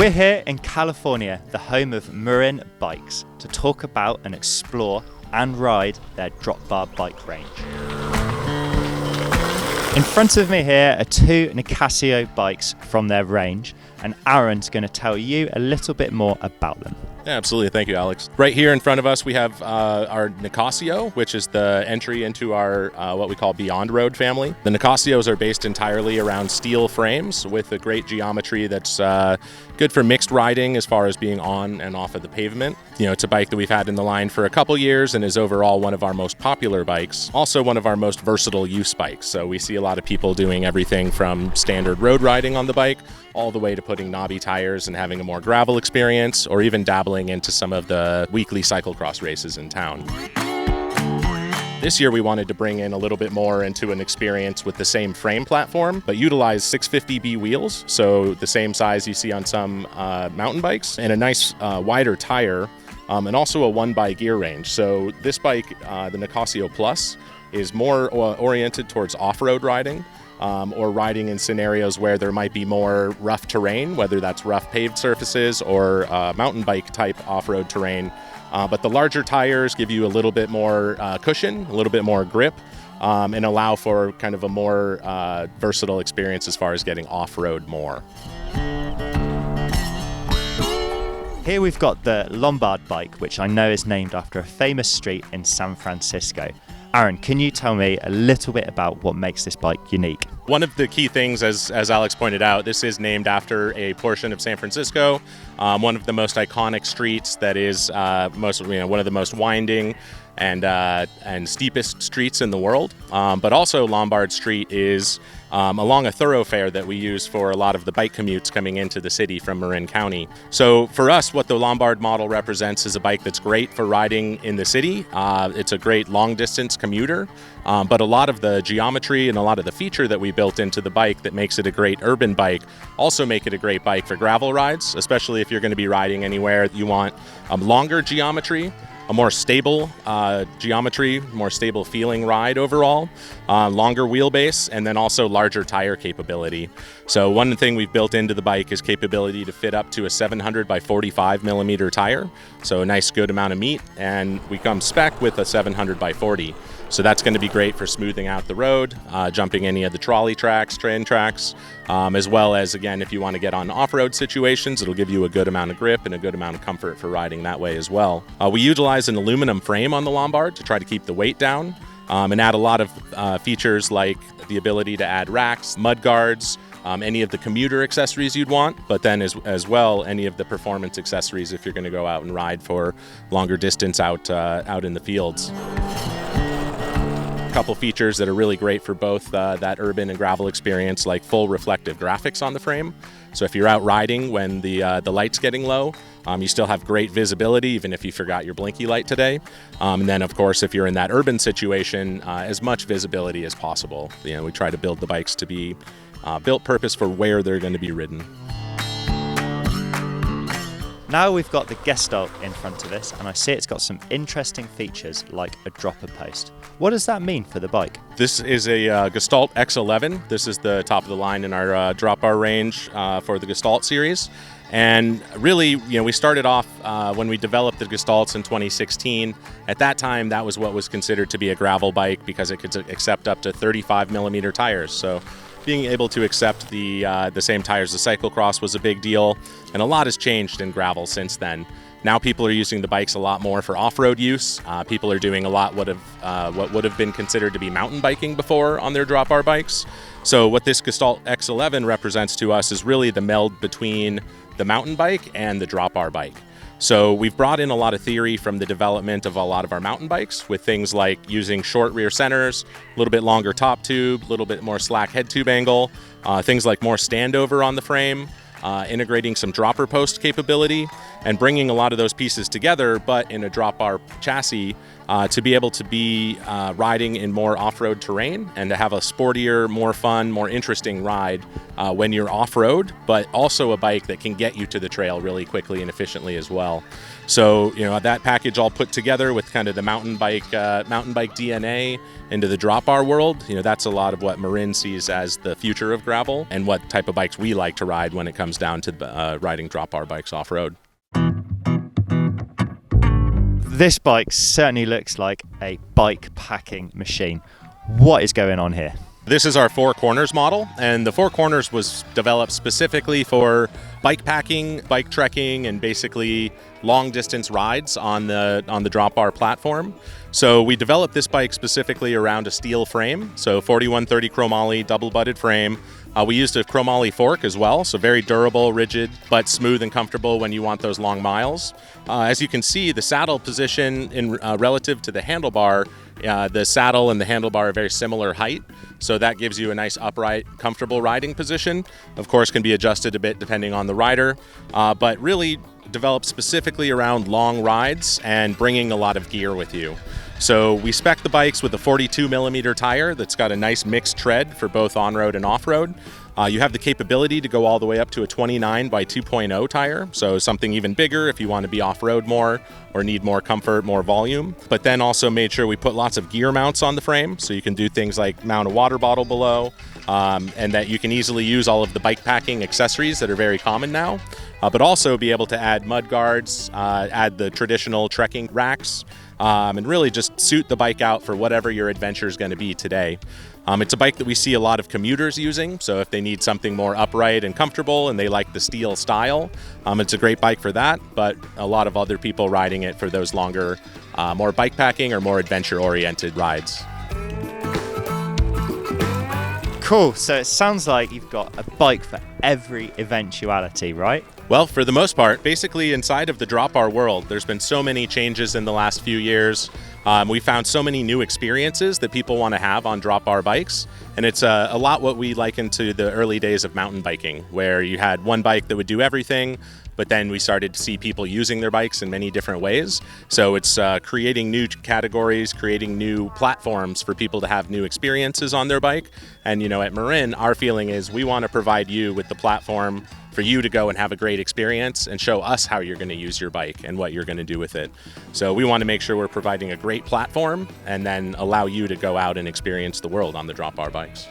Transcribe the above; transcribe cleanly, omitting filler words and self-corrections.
We're here in California, the home of Marin bikes, to talk about and explore and ride their drop bar bike range. In front of me here are two Nicasio bikes from their range, and Aaron's going to tell you a little bit more about them. Yeah, absolutely. Thank you, Alex. Right here in front of us, we have our Nicasio, which is the entry into our what we call Beyond Road family. The Nicasios are based entirely around steel frames with a great geometry that's good for mixed riding as far as being on and off of the pavement. You know, it's a bike that we've had in the line for a couple years and is overall one of our most popular bikes. Also one of our most versatile use bikes. So we see a lot of people doing everything from standard road riding on the bike all the way to putting knobby tires and having a more gravel experience, or even dabbling into some of the weekly cyclocross races in town. This year we wanted to bring in a little bit more into an experience with the same frame platform, but utilize 650B wheels, so the same size you see on some mountain bikes, and a nice wider tire, and also a 1x gear range. So this bike, the Nicasio Plus, is more oriented towards off-road riding. Or riding in scenarios where there might be more rough terrain, whether that's rough paved surfaces or mountain bike type off-road terrain. But the larger tires give you a little bit more cushion, a little bit more grip, and allow for kind of a more versatile experience as far as getting off-road more. Here we've got the Lombard bike, which I know is named after a famous street in San Francisco. Aaron, can you tell me a little bit about what makes this bike unique? One of the key things, as Alex pointed out, this is named after a portion of San Francisco, one of the most iconic streets that is one of the most winding and steepest streets in the world. But also Lombard Street is along a thoroughfare that we use for a lot of the bike commutes coming into the city from Marin County. So for us, what the Lombard model represents is a bike that's great for riding in the city. It's a great long distance commuter, but a lot of the geometry and a lot of the feature that we built into the bike that makes it a great urban bike also make it a great bike for gravel rides, especially if you're going to be riding anywhere you want longer geometry, a more stable geometry, more stable feeling ride overall, longer wheelbase, and then also larger tire capability. So one thing we've built into the bike is capability to fit up to a 700 by 45 millimeter tire, so a nice good amount of meat, and we come spec with a 700 by 40. So that's going to be great for smoothing out the road, jumping any of the trolley tracks, train tracks, as well as, again, if you want to get on off-road situations, it'll give you a good amount of grip and a good amount of comfort for riding that way as well. We utilize an aluminum frame on the Lombard to try to keep the weight down, and add a lot of features like the ability to add racks, mud guards, any of the commuter accessories you'd want, but then as well any of the performance accessories if you're going to go out and ride for longer distance out in the fields. Couple features that are really great for both that urban and gravel experience, like full reflective graphics on the frame. So if you're out riding when the light's getting low, you still have great visibility even if you forgot your blinky light today. And then of course if you're in that urban situation, as much visibility as possible. You know, we try to build the bikes to be built purpose for where they're going to be ridden. Now we've got the Gestalt in front of us, and I see it's got some interesting features like a dropper post. What does that mean for the bike? This is a Gestalt X11. This is the top of the line in our drop bar range for the Gestalt series. And really, you know, we started off when we developed the Gestalts in 2016. At that time, that was what was considered to be a gravel bike because it could accept up to 35 millimeter tires. So being able to accept the same tires as cyclocross was a big deal, and a lot has changed in gravel since then. Now people are using the bikes a lot more for off-road use. People are doing a lot what would have been considered to be mountain biking before on their drop bar bikes. So what this Gestalt X11 represents to us is really the meld between the mountain bike and the drop bar bike. So we've brought in a lot of theory from the development of a lot of our mountain bikes with things like using short rear centers, a little bit longer top tube, a little bit more slack head tube angle, things like more standover on the frame, integrating some dropper post capability, and bringing a lot of those pieces together, but in a drop bar chassis, to be able to be riding in more off-road terrain and to have a sportier, more fun, more interesting ride when you're off-road, but also a bike that can get you to the trail really quickly and efficiently as well. So, that package all put together with kind of the mountain bike DNA into the drop bar world, that's a lot of what Marin sees as the future of gravel and what type of bikes we like to ride when it comes down to riding drop bar bikes off-road. This bike certainly looks like a bike packing machine. What is going on here? This is our Four Corners model, and the Four Corners was developed specifically for bike packing, bike trekking, and basically long distance rides on the drop bar platform. So we developed this bike specifically around a steel frame, so 4130 chromoly double butted frame. We used a chromoly fork as well, so very durable, rigid, but smooth and comfortable when you want those long miles. As you can see, the saddle position in relative to the handlebar, the saddle and the handlebar are very similar height, so that gives you a nice upright, comfortable riding position. Of course, can be adjusted a bit depending on the rider, but really developed specifically around long rides and bringing a lot of gear with you. So we spec the bikes with a 42 millimeter tire that's got a nice mixed tread for both on-road and off-road. You have the capability to go all the way up to a 29 by 2.0 tire, so something even bigger if you want to be off-road more or need more comfort, more volume. But then also made sure we put lots of gear mounts on the frame, so you can do things like mount a water bottle below, and that you can easily use all of the bike packing accessories that are very common now, but also be able to add mud guards, add the traditional trekking racks, and really just suit the bike out for whatever your adventure is going to be today. It's a bike that we see a lot of commuters using, so if they need something more upright and comfortable and they like the steel style, it's a great bike for that, but a lot of other people riding it for those longer, more bike packing or more adventure-oriented rides. Cool, so it sounds like you've got a bike for every eventuality, right? Well, for the most part, basically inside of the drop bar world, there's been so many changes in the last few years. We found so many new experiences that people want to have on drop bar bikes. And it's a lot what we liken to the early days of mountain biking, where you had one bike that would do everything, but then we started to see people using their bikes in many different ways. So it's creating new categories, creating new platforms for people to have new experiences on their bike. And at Marin, our feeling is we want to provide you with the platform for you to go and have a great experience and show us how you're going to use your bike and what you're going to do with it. So we want to make sure we're providing a great platform and then allow you to go out and experience the world on the drop bar bikes.